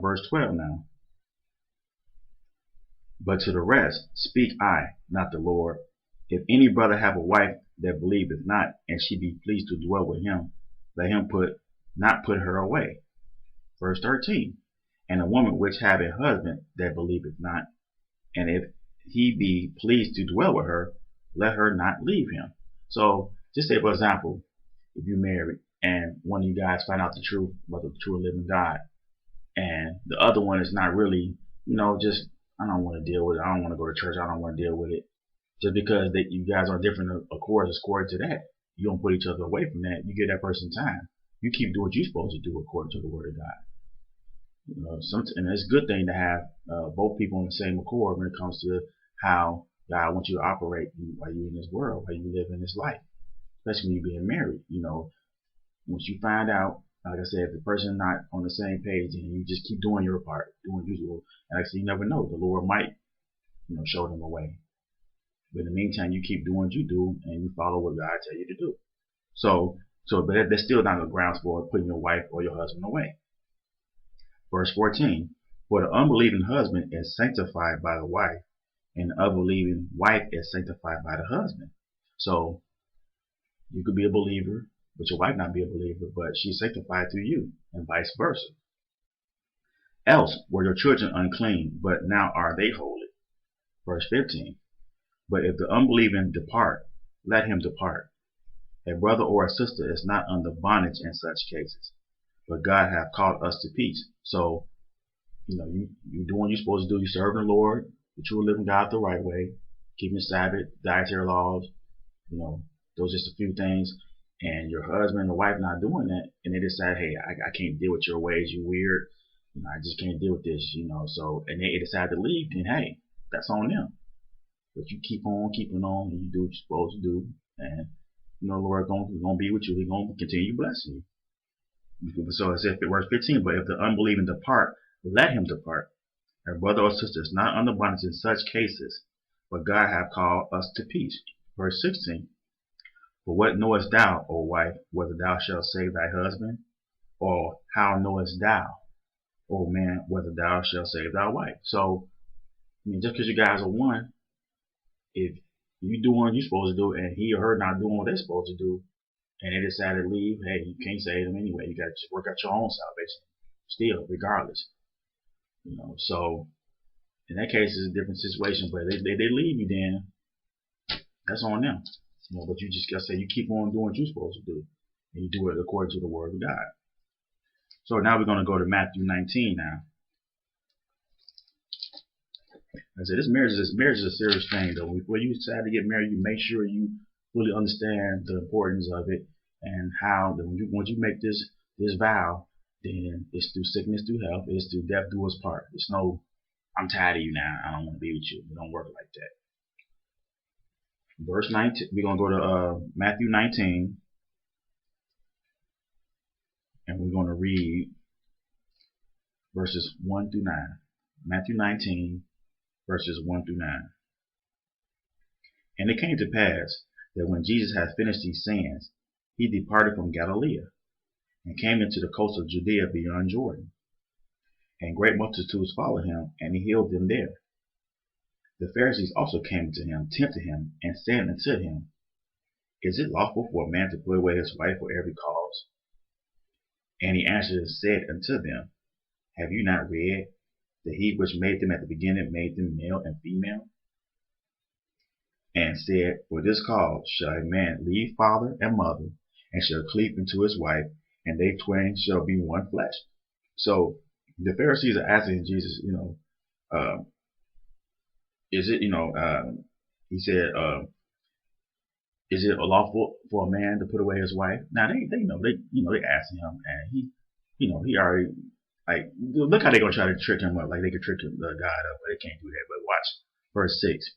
Verse 12 now. But to the rest speak I, not the Lord. If any brother have a wife that believeth not, and she be pleased to dwell with him, let him not put her away. Verse 13. And a woman which have a husband that believeth not, and if he be pleased to dwell with her, let her not leave him. So just say, for example, if you're married and one of you guys find out the truth about the true and living God, and the other one is not really, just, I don't want to deal with it. I don't want to go to church. I don't want to deal with it. Just because you guys are different accords according to that, you don't put each other away from that. You give that person time. You keep doing what you're supposed to do according to the Word of God. And it's a good thing to have both people in the same accord when it comes to how God wants you to operate while you're in this world, while you live in this life, especially when you're being married. Once you find out, like I said, if the person's not on the same page, and you just keep doing your part, doing usual, and like I said, you never know. The Lord might, show them a way. But in the meantime, you keep doing what you do, and you follow what God tells you to do. But that's still not a grounds for putting your wife or your husband away. Verse 14. For the unbelieving husband is sanctified by the wife, and the unbelieving wife is sanctified by the husband. So you could be a believer, but your wife not be a believer, but she's sanctified through you, and vice versa. Else were your children unclean, but now are they holy. Verse 15. But if the unbelieving depart, let him depart. A brother or a sister is not under bondage in such cases, but God hath called us to peace. So, you doing what you're supposed to do. You serving the Lord, the true living God the right way, keeping Sabbath, dietary laws. Those are just a few things. And your husband or wife not doing that, and they decide, hey, I can't deal with your ways. You're weird. I just can't deal with this. So, and they decide to leave, then hey, that's on them. But you keep on keeping on, and you do what you're supposed to do, and the Lord gonna be with you. He's gonna continue blessing you. So it says, verse 15. But if the unbelieving depart, let him depart. A brother or sister is not under bondage in such cases, but God hath called us to peace. Verse 16. But what knowest thou, O wife, whether thou shalt save thy husband? Or how knowest thou, O man, whether thou shalt save thy wife? So, just because you guys are one, if you doing what you're supposed to do, and he or her not doing what they're supposed to do, and they decide to leave, hey, you can't save them anyway. You got to just work out your own salvation, still, regardless. So in that case, it's a different situation. But they leave you, then that's on them. But you just gotta say, you keep on doing what you're supposed to do, and you do it according to the Word of God. So now we're going to go to Matthew 19 now. I said, marriage is a serious thing, though. Before you decide to get married, you make sure you fully understand the importance of it, and how that once you make this vow, then it's through sickness, through health, it's through death do us part. It's no, I'm tired of you now, I don't want to be with you. It don't work like that. Verse 19, we're going to go to Matthew 19, and we're going to read verses 1 through 9. Matthew 19, verses 1 through 9. And it came to pass that when Jesus had finished these sayings, he departed from Galilee, and came into the coast of Judea beyond Jordan. And great multitudes followed him, and he healed them there. The Pharisees also came to him, tempted him, and said unto him, Is it lawful for a man to put away his wife for every cause? And he answered and said unto them, Have you not read that he which made them at the beginning made them male and female? And said, For this cause shall a man leave father and mother, and shall cleave unto his wife, and they twain shall be one flesh. So the Pharisees are asking Jesus, is it, he said, is it lawful for a man to put away his wife? Now they know, they asking him, and he already, like, look how they're gonna try to trick him up, like they could trick God up, but they can't do that. But watch verse 6.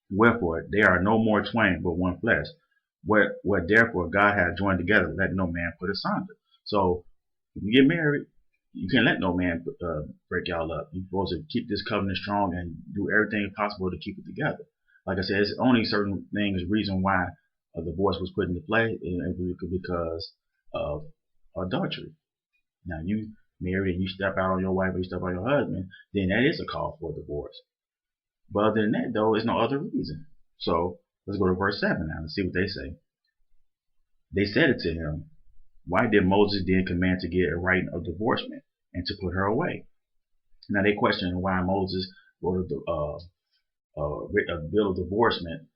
Wherefore they are no more twain, but one flesh. What therefore God hath joined together, let no man put asunder. So when you get married, you can't let no man break y'all up. You're supposed to keep this covenant strong and do everything possible to keep it together. Like I said, it's only certain things, reason why a divorce was put into play, because of adultery. Now married and you step out on your wife or you step out on your husband, then that is a call for divorce. But other than that, though, there's no other reason. So let's go to verse 7 now and see what they say. They said it to him, why did Moses then command to get a writing of divorcement and to put her away? Now they question why Moses wrote a bill of divorcement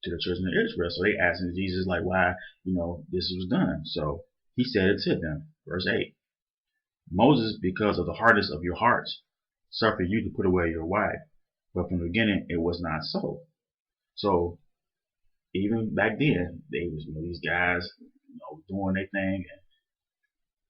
to the children of Israel. So they asking Jesus like why, this was done. So he said it to them. Verse 8. Moses, because of the hardness of your hearts, suffered you to put away your wife. But from the beginning it was not so. So even back then, they was these guys, doing their thing, and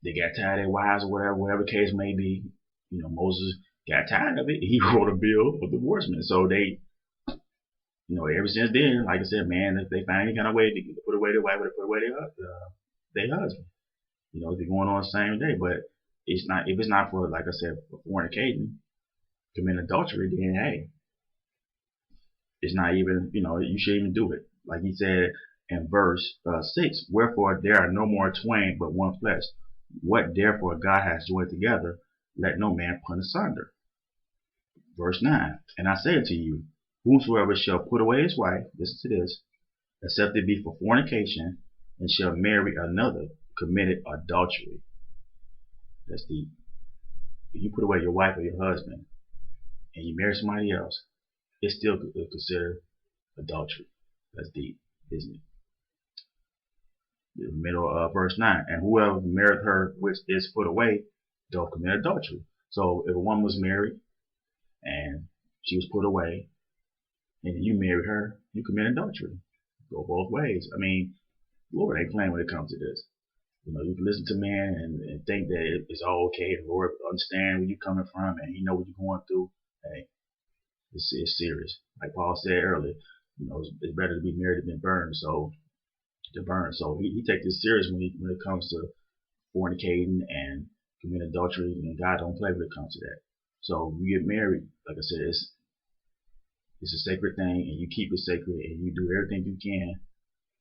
they got tired of their wives or whatever case may be. Moses got tired of it. He wrote a bill of divorcement. So they, ever since then, like I said, man, if they find any kind of way to put away their wife or to put away their husband, it's been going on the same day. But it's not, if it's not for, like I said, for fornicating, committing adultery, then hey, it's not even, you shouldn't even do it. Like he said in verse 6, wherefore there are no more twain but one flesh. What therefore God has joined together, let no man put asunder. Verse 9, and I say unto you, whosoever shall put away his wife, listen to this, except it be for fornication, and shall marry another, committed adultery. That's deep. If you put away your wife or your husband, and you marry somebody else, it's still considered adultery. That's deep, isn't it? The middle of verse 9. And whoever married her which is put away, doth commit adultery. So if a woman was married and she was put away, and you marry her, you commit adultery. Go both ways. I mean, Lord ain't playing when it comes to this. You can listen to man and think that it's all okay. The Lord understand where you're coming from and He know what you're going through. Hey, it's serious. Like Paul said earlier, it's better to be married than burned. So he takes this serious when it comes to fornicating and committing adultery, and God don't play when it comes to that. So you get married, like I said, it's a sacred thing, and you keep it sacred, and you do everything you can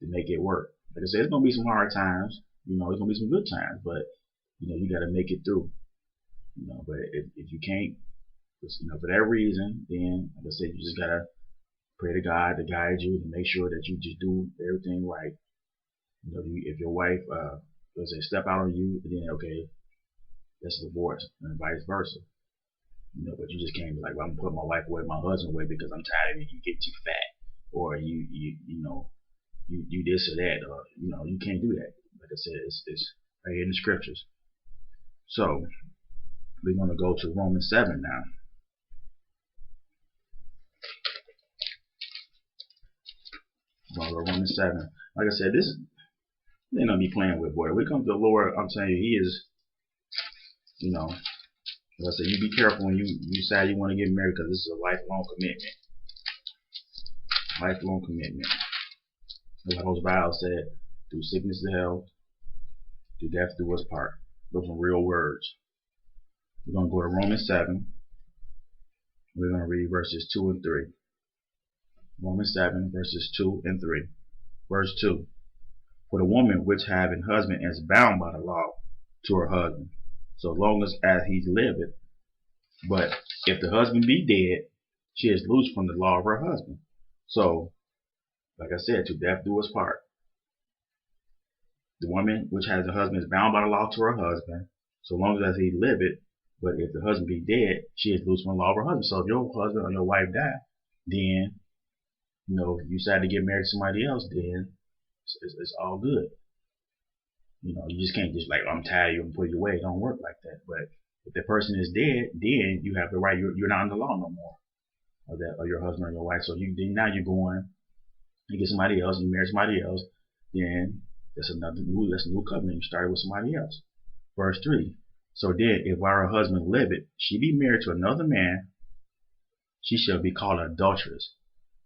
to make it work. Like I said, it's gonna be some hard times, it's gonna be some good times, but you gotta make it through. But if you can't, for that reason, then like I said, you just gotta pray to God to guide you to make sure that you just do everything right. If your wife let's say step out on you, then okay, that's a divorce, and vice versa. But you just can't be like, well, I'm gonna put my wife away, my husband away because I'm tired of it. You get too fat, or you this or that, or you can't do that. Like I said, it's right here in the scriptures. So we're gonna go to Romans 7 now. Romans 7. Like I said, this they don't be playing with, boy. When it comes to the Lord, I'm telling you, He is, like I said, you be careful when you decide you want to get married, because this is a lifelong commitment. Lifelong commitment. The Holy Bible said, through sickness to health, through death do us part. Those are real words. We're going to go to Romans 7. We're going to read verses 2 and 3. Romans 7, verses 2 and 3. Verse 2. For the woman which have an husband is bound by the law to her husband, so long as he liveth. But if the husband be dead, she is loosed from the law of her husband. So, like I said, to death do us part. The woman which has a husband is bound by the law to her husband, so long as he liveth. But if the husband be dead, she is loosed from the law of her husband. So if your husband or your wife die, then, if you decide to get married to somebody else, then it's all good. You just can't just like, I'm tired, you and put it away. It don't work like that. But if the person is dead, then you have the right. You're not under law no more, or your husband or your wife. So now you're going, you get somebody else, you marry somebody else, then that's a new covenant. You started with somebody else. Verse 3. So then, if while her husband liveth, she be married to another man, she shall be called an adulteress.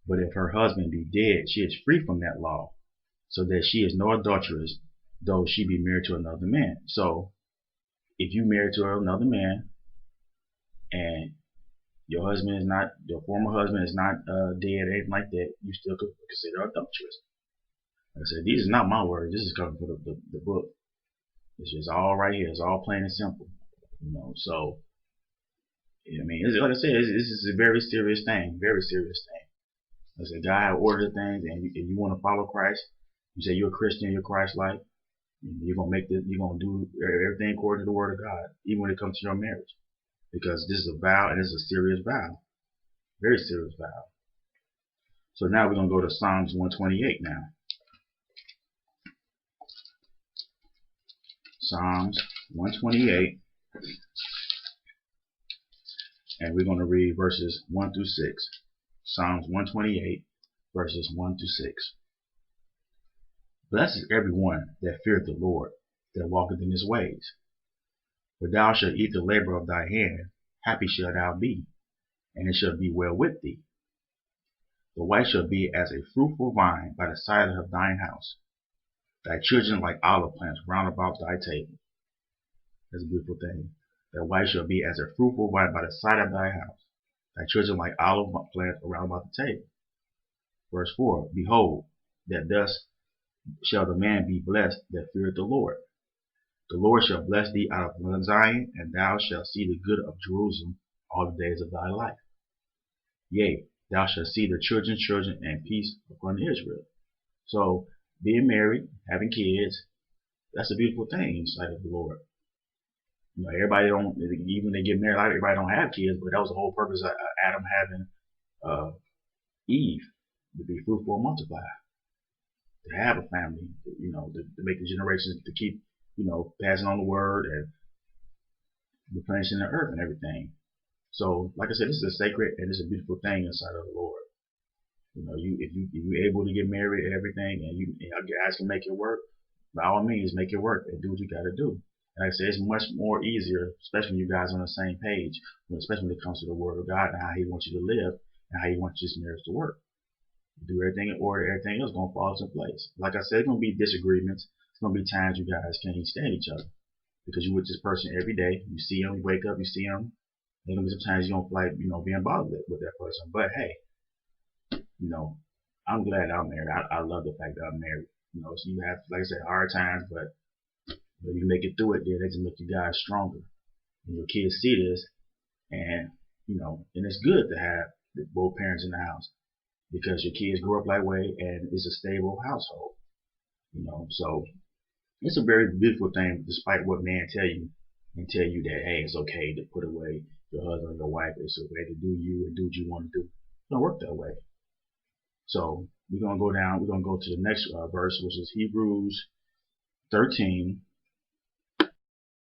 But if her husband be dead, she is free from that law, so that she is no adulteress, though she be married to another man. So, if you married to another man, and your former husband is not dead or anything like that, you still could consider adulteress. Like I said, these are not my words. This is coming from the book. It's just all right here. It's all plain and simple. So I mean, like I said, this is a very serious thing, very serious thing. I said, God ordered things, and you want to follow Christ. You say you're a Christian, you're Christ-like. You're gonna you're gonna do everything according to the Word of God, even when it comes to your marriage, because this is a vow, and it's a serious vow, very serious vow. So now we're gonna go to Psalms 128 now. Psalms 128, and we're gonna read verses 1 through 6. Psalms 128, verses 1 through 6. Blessed is every one that feareth the Lord, that walketh in his ways. For thou shalt eat the labor of thy hand, happy shalt thou be, and it shall be well with thee. The wife shall be as a fruitful vine by the side of thine house, thy children like olive plants round about thy table. That's a beautiful thing. Thy wife shall be as a fruitful vine by the side of thy house, thy children like olive plants around about the table. Verse 4, behold, that thus shall the man be blessed that feareth the Lord. The Lord shall bless thee out of Zion, and thou shalt see the good of Jerusalem all the days of thy life. Yea, thou shalt see the children's children, and peace upon Israel. So, being married, having kids, that's a beautiful thing in the sight of the Lord. Everybody don't, even when they get married, everybody don't have kids, but that was the whole purpose of Adam having Eve, to be fruitful and multiply, to have a family, to make the generations, to keep, passing on the word and replenishing the earth and everything. So, like I said, this is a sacred and it's a beautiful thing inside of the Lord. If you're able to get married and everything, and guys can make it work, by all means, make it work and do what you got to do. And like I said, it's much more easier, especially when you guys are on the same page, especially when it comes to the Word of God and how He wants you to live and how He wants this marriage to work. Do everything in order, everything else is going to fall into place. Like I said, it's going to be disagreements. It's going to be times you guys can't stand each other because you're with this person every day. You see them, you wake up, you see them. There's going to be some times you don't feel like, being bothered with that person. But hey, I'm glad I'm married. I love the fact that I'm married. So you have, like I said, hard times, but you make it through it, then they just make you guys stronger. And your kids see this, and and it's good to have both parents in the house because your kids grow up that way, and it's a stable household. So it's a very beautiful thing, despite what men tell you and tell you that hey, it's okay to put away your husband or your wife. It's okay to do you and do what you want to do. It don't work that way. So we're gonna go down. We're gonna go to the next verse, which is Hebrews 13,